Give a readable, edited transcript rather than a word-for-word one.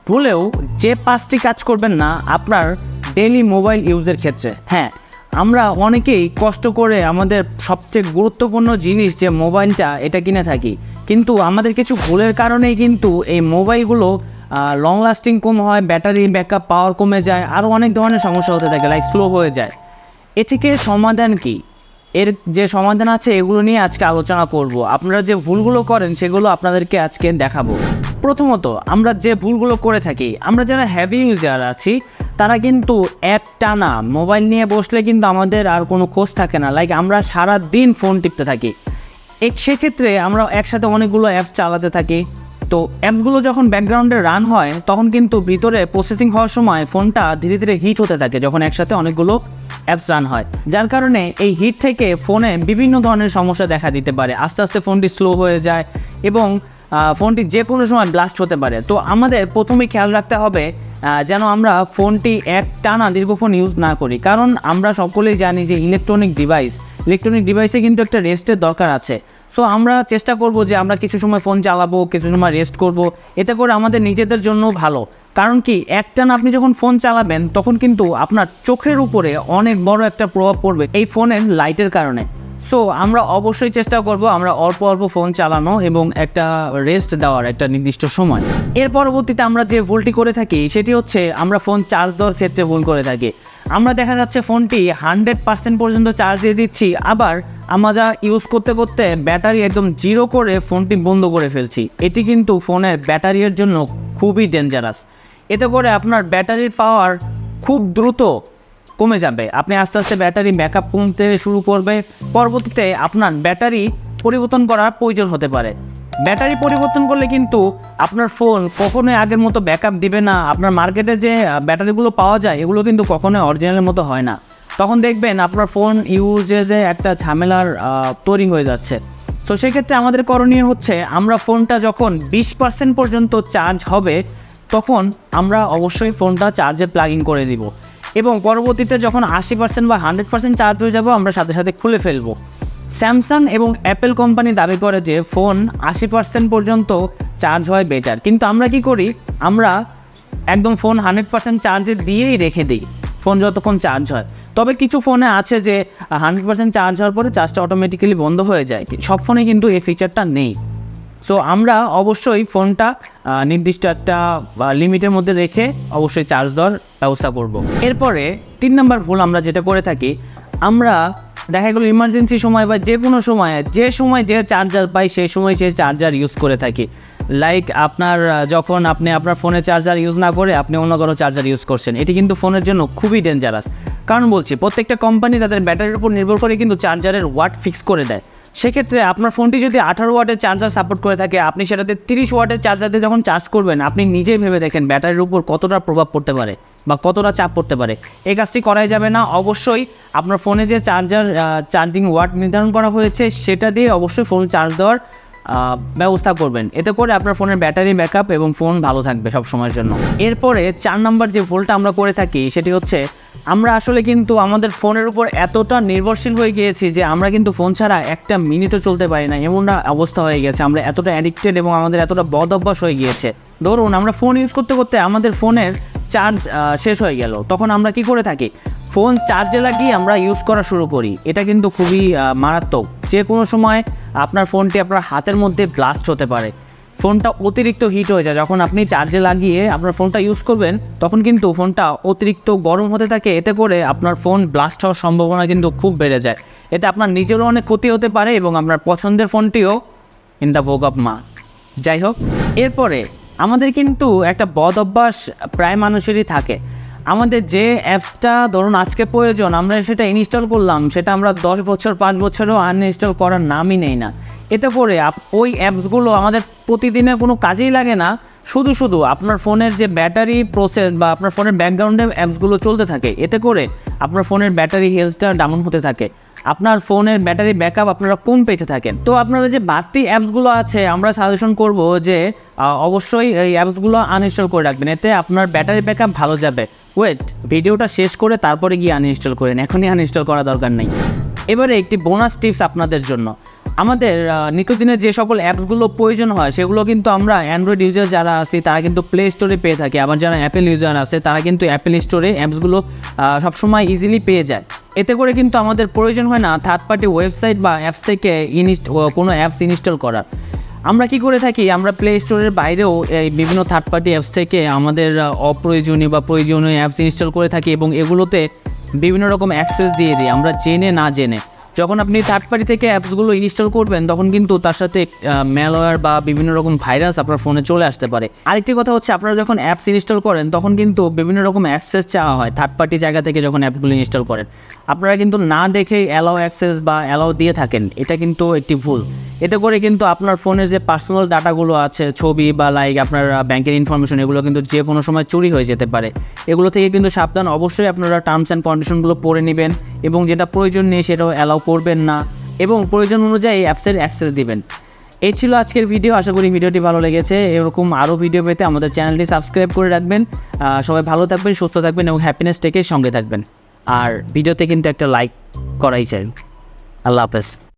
ভুলেও যে 5টি কাজ করবেন না আপনার ডেইলি মোবাইল ইউজের ক্ষেত্রে। হ্যাঁ, আমরা অনেকেই কষ্ট করে আমাদের সবচেয়ে গুরুত্বপূর্ণ জিনিস যে মোবাইলটা এটা কিনে থাকি, কিন্তু আমাদের কিছু ভুলের কারণেই কিন্তু এই মোবাইলগুলো লং লাস্টিং কম হয়, ব্যাটারি ব্যাকআপ পাওয়ার কমে যায়, আরও অনেক ধরনের সমস্যা হতে থাকে, লাইক স্লো হয়ে যায়। এ থেকে সমাধান কি? এর যে সমাধান আছে এগুলো নিয়ে আজকে আলোচনা করব। আপনারা যে ভুলগুলো করেন সেগুলো আপনাদেরকে আজকে দেখাবো। প্রথমত, আমরা যে ভুলগুলো করে থাকি, আমরা যারা হেভি ইউজার আছি তারা কিন্তু একটানা মোবাইল নিয়ে বসলে কিন্তু আমাদের আর কোনো খোঁজ থাকে না, লাইক আমরা সারা দিন ফোন টিপতে থাকি। সেক্ষেত্রে আমরা একসাথে অনেকগুলো অ্যাপস চালাতে থাকি। তো অ্যাপসগুলো যখন ব্যাকগ্রাউন্ডে রান হয় তখন কিন্তু ভিতরে প্রসেসিং হওয়ার সময় ফোনটা ধীরে ধীরে হিট হতে থাকে যখন একসাথে অনেকগুলো অ্যাপস রান হয়, যার কারণে এই হিট থেকে ফোনে বিভিন্ন ধরনের সমস্যা দেখা দিতে পারে। আস্তে আস্তে ফোনটি স্লো হয়ে যায় এবং ফোনটি যে কোনো সময় ব্লাস্ট হতে পারে। তো আমাদের প্রথমেই খেয়াল রাখতে হবে যেন আমরা ফোনটি একটানা দীর্ঘক্ষণ ইউজ না করি, কারণ আমরা সকলেই জানি যে ইলেকট্রনিক ডিভাইসে কিন্তু একটা রেস্টের দরকার আছে। সো আমরা চেষ্টা করব যে আমরা কিছু সময় ফোন চালাবো, কিছু সময় রেস্ট করব, এতে করে আমাদের নিজেদের জন্য ভালো। কারণ কি, একটানা আপনি যখন ফোন চালাবেন তখন কিন্তু আপনার চোখের উপরে অনেক বড় একটা প্রভাব পড়বে এই ফোনের লাইটের কারণে। সো আমরা অবশ্যই চেষ্টা করব আমরা অল্প অল্প ফোন চালানো এবং একটা রেস্ট দেওয়ার একটা নির্দিষ্ট সময়। এর পরবর্তীতে আমরা যে ভুলটি করে থাকি সেটি হচ্ছে আমরা ফোন চার্জ দেওয়ার ক্ষেত্রে ভুল করে থাকি। আমরা দেখা যাচ্ছে ফোনটি 100% পর্যন্ত চার্জ দিয়ে দিচ্ছি, আবার আমরা ইউজ করতে করতে ব্যাটারি একদম জিরো করে ফোনটি বন্ধ করে ফেলছি। এটি কিন্তু ফোনের ব্যাটারির জন্য খুবই ডেঞ্জারাস। এতে করে আপনার ব্যাটারির পাওয়ার খুব দ্রুত কমে যাবে, আপনি আস্তে আস্তে ব্যাটারি ব্যাকআপ কমতে শুরু করবে। পরবর্তীতে আপনার ব্যাটারি পরিবর্তন করার প্রয়োজন হতে পারে। ব্যাটারি পরিবর্তন করলে কিন্তু আপনার ফোন কখনোই আগের মতো ব্যাকআপ দিবে না। আপনার মার্কেটে যে ব্যাটারিগুলো পাওয়া যায় এগুলো কিন্তু কখনোই অরিজিনালের মতো হয় না। তখন দেখবেন আপনার ফোন ইউজেজে একটা ঝামেলার তৈরি হয়ে যাচ্ছে। তো সেক্ষেত্রে আমাদের করণীয় হচ্ছে আমরা ফোনটা যখন 20% পর্যন্ত চার্জ হবে তখন আমরা অবশ্যই ফোনটা চার্জে প্লাগ ইন করে দিব, এবং পরবর্তীতে যখন 80% বা 100% চার্জ হয়ে যাব আমরা সাথে সাথে খুলে ফেলবো। স্যামসাং এবং অ্যাপেল কোম্পানি দাবি করে যে ফোন 80% পর্যন্ত চার্জ হয় বেটার, কিন্তু আমরা কি করি, আমরা একদম ফোন 100% চার্জে দিয়েই রেখে দিই ফোন যতক্ষণ চার্জ হয়। তবে কিছু ফোনে আছে যে 100% চার্জ হওয়ার পরে চার্জটা অটোমেটিক্যালি বন্ধ হয়ে যায়, সব ফোনে কিন্তু এই ফিচারটা নেই। সো আমরা অবশ্যই ফোনটা নির্দিষ্ট একটা লিমিটের মধ্যে রেখে অবশ্যই চার্জ দেওয়ার ব্যবস্থা করব। এরপরে 3 নম্বর ভুল আমরা যেটা করে থাকি, আমরা দেখা গেলো ইমার্জেন্সি সময় বা যে কোনো সময় যে চার্জার পাই সেই সময় সে চার্জার ইউজ করে থাকি। লাইক আপনার যখন আপনি আপনার ফোনের চার্জার ইউজ না করে আপনি অন্য কারো চার্জার ইউজ করছেন, এটি কিন্তু ফোনের জন্য খুবই ডেঞ্জারাস। কারণ বলছি, প্রত্যেকটা কোম্পানি তাদের ব্যাটারির উপর নির্ভর করে কিন্তু চার্জারের ওয়াট ফিক্স করে দেয়। সেক্ষেত্রে আপনার ফোনটি যদি 18 ওয়াটের চার্জার সাপোর্ট করে থাকে, আপনি সেটাতে 30 ওয়াটের চার্জার দিয়ে যখন চার্জ করবেন আপনি নিজেই ভেবে দেখেন ব্যাটারির উপর কতটা প্রভাব পড়তে পারে বা কতটা চাপ পড়তে পারে। এই কাজটি করাই যাবে না। অবশ্যই আপনার ফোনে যে চার্জিং ওয়াট নির্ধারণ করা হয়েছে সেটা দিয়ে অবশ্যই ফোন চার্জ দেওয়ার ব্যবস্থা করবেন, এতে করে আপনার ফোনের ব্যাটারি ব্যাকআপ এবং ফোন ভালো থাকবে সব সময়ের জন্য। এরপরে 4 নম্বর যে ভুলটা আমরা করে থাকি সেটি হচ্ছে আমরা আসলে কিন্তু আমাদের ফোনের উপর এতটা নির্ভরশীল হয়ে গিয়েছি যে আমরা কিন্তু ফোন ছাড়া একটা মিনিটও চলতে পারি না, এমন অবস্থা হয়ে গেছে। আমরা এতটা অ্যাডিক্টেড এবং আমাদের এতটা বদ অভ্যাস হয়ে গিয়েছে। ধরুন আমরা ফোন ইউজ করতে করতে আমাদের ফোনের চার্জ শেষ হয়ে গেল, তখন আমরা কি করে থাকি, ফোন চার্জে লাগিয়ে আমরা ইউজ করা শুরু করি। এটা কিন্তু খুবই মারাত্মক। যে কোনো সময় আপনার ফোনটি আপনার হাতের মধ্যে ব্লাস্ট হতে পারে। ফোনটা অতিরিক্ত হিট হয়ে যায় যখন আপনি চার্জে লাগিয়ে আপনার ফোনটা ইউজ করবেন, তখন কিন্তু ফোনটা অতিরিক্ত গরম হতে থাকে। এতে করে আপনার ফোন ব্লাস্ট হওয়ার সম্ভাবনা কিন্তু খুব বেড়ে যায়। এতে আপনার নিজেরও অনেক ক্ষতি হতে পারে এবং আপনার পছন্দের ফোনটিও ইন দ্য ভোগ অফ মা। যাই হোক, এরপরে আমাদের কিন্তু একটা বদ অভ্যাস প্রায় মানুষেরই থাকে। আমাদের যে অ্যাপসটা ধরুন আজকে প্রয়োজন আমরা সেটা ইনস্টল করলাম, সেটা আমরা 10 বছর 5 বছরেও আনইনস্টল করার নামই নেই না। এতে করে ওই অ্যাপসগুলো আমাদের প্রতিদিনের কোনো কাজেই লাগে না, শুধু আপনার ফোনের যে ব্যাটারি প্রসেস বা আপনার ফোনের ব্যাকগ্রাউন্ডে অ্যাপসগুলো চলতে থাকে। এতে করে আপনার ফোনের ব্যাটারি হেলথটা ডাউন হতে থাকে, আপনার ফোনের ব্যাটারি ব্যাকআপ আপনারা কম পেতে থাকেন। তো আপনারা যে বাড়তি অ্যাপসগুলো আছে আমরা সাজেশন করব যে অবশ্যই এই অ্যাপসগুলো আনইনস্টল করে রাখবেন, এতে আপনার ব্যাটারি ব্যাকআপ ভালো যাবে। ভিডিওটা শেষ করে তারপরে গিয়ে আনইনস্টল করেন, এখনই আনইনস্টল করা দরকার নেই। এবারে একটি বোনাস টিপস আপনাদের জন্য। আমাদের নিত্যদিনের যে সকল অ্যাপসগুলো প্রয়োজন হয় সেগুলো কিন্তু আমরা অ্যান্ড্রয়েড ইউজার যারা আছি তারা কিন্তু প্লে স্টোরে পেয়ে থাকি, আবার যারা অ্যাপেল ইউজার আছে তারা কিন্তু অ্যাপেল স্টোরে অ্যাপসগুলো সবসময় ইজিলি পেয়ে যায়। এতে করে কিন্তু আমাদের প্রয়োজন হয় না থার্ড পার্টি ওয়েবসাইট বা অ্যাপস থেকে কোনো অ্যাপস ইনস্টল করার। আমরা কি করে থাকি, আমরা প্লে স্টোরের বাইরেও এই বিভিন্ন থার্ড পার্টি অ্যাপস থেকে আমাদের অপ্রয়োজনীয় বা প্রয়োজনীয় অ্যাপস ইনস্টল করে থাকি এবং এগুলোতে বিভিন্ন রকম অ্যাক্সেস দিয়ে দিই আমরা জেনে না জেনে। যখন আপনি থার্ড পার্টি থেকে অ্যাপসগুলো ইনস্টল করবেন তখন কিন্তু তার সাথে ম্যালওয়্যার বা বিভিন্ন রকম ভাইরাস আপনার ফোনে চলে আসতে পারে। আরেকটি কথা হচ্ছে, আপনারা যখন অ্যাপস ইনস্টল করেন তখন কিন্তু বিভিন্ন রকম অ্যাক্সেস চাওয়া হয় থার্ড পার্টি জায়গা থেকে যখন অ্যাপগুলো ইনস্টল করেন। আপনারা কিন্তু না দেখেই অ্যালাউ অ্যাক্সেস বা অ্যালাউ দিয়ে থাকেন, এটা কিন্তু একটি ভুল। এতে করে কিন্তু আপনার ফোনের যে পার্সোনাল ডাটাগুলো আছে, ছবি বা আপনার ব্যাংকের ইনফরমেশন, এগুলো কিন্তু যে কোনো সময় চুরি হয়ে যেতে পারে। এগুলো থেকে কিন্তু সাবধান। অবশ্যই আপনারা টার্মস অ্যান্ড কন্ডিশনগুলো পড়ে নেবেন এবং যেটা প্রয়োজন নেই সেটাও অ্যালাউ করবেন না এবং প্রয়োজন অনুযায়ী অ্যাপসের অ্যাক্সেস দিবেন। এই ছিল আজকের ভিডিও। আশা করি ভিডিওটি ভালো লেগেছে। এরকম আরও ভিডিও পেতে আমাদের চ্যানেলটি সাবস্ক্রাইব করে রাখবেন। সবাই ভালো থাকবেন, সুস্থ থাকবেন এবং হ্যাপিনেস টেকের সঙ্গে থাকবেন। আর ভিডিওতে কিন্তু একটা লাইক করাই চাই। আল্লাহ হাফেজ।